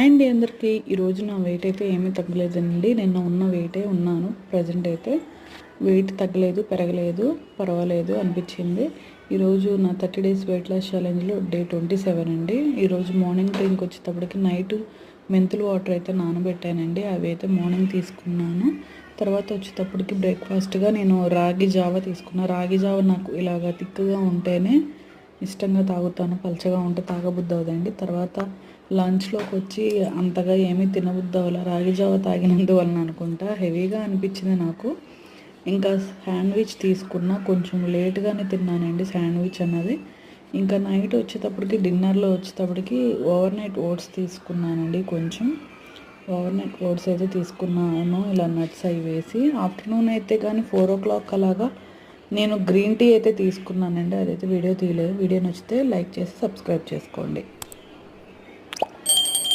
Hi అండి అందరికీ. ఈరోజు నా వెయిట్ అయితే ఏమీ తగ్గలేదండి. నిన్న ఉన్న వెయిటే ఉన్నాను. ప్రజెంట్ అయితే వెయిట్ తగ్గలేదు, పెరగలేదు, పర్వాలేదు అనిపించింది. ఈరోజు నా 30 డేస్ వెయిట్ లాస్ ఛాలెంజ్లో డే 27 అండి. ఈరోజు మార్నింగ్ టైంకి వచ్చేటప్పటికి నైట్ మెంతులు వాటర్ అయితే నానబెట్టానండి. అవి అయితే మార్నింగ్ తీసుకున్నాను. తర్వాత వచ్చేటప్పటికి బ్రేక్ఫాస్ట్గా నేను రాగి జావ తీసుకున్నాను. రాగి జావ నాకు ఇలాగ తిక్కుగా ఉంటేనే ఇష్టంగా తాగుతాను, పలచగా ఉంటే తాగబుద్ధి అవుదండి. తర్వాత లంచ్లోకి వచ్చి అంతగా ఏమీ తినబుద్ధి అవ్వలే, రాగి జావ తాగినందువలన అనుకుంటా హెవీగా అనిపించింది నాకు. ఇంకా శాండ్విచ్ తీసుకున్నా, కొంచెం లేట్గానే తిన్నానండి శాండ్విచ్ అన్నది. ఇంకా నైట్ వచ్చేటప్పటికి డిన్నర్లో వచ్చేటప్పటికి ఓవర్ నైట్ ఓట్స్ తీసుకున్నానండి. కొంచెం ఓవర్ నైట్ ఓట్స్ అయితే తీసుకున్నాను, ఇలా నట్స్ అవి వేసి. ఆఫ్టర్నూన్ అయితే కానీ 4 o'clock అలాగా నేను గ్రీన్ టీ అయితే తీసుకున్నానండి. అదైతే వీడియో తీయలేదు. వీడియో నచ్చితే లైక్ చేసి సబ్స్క్రైబ్ చేసుకోండి.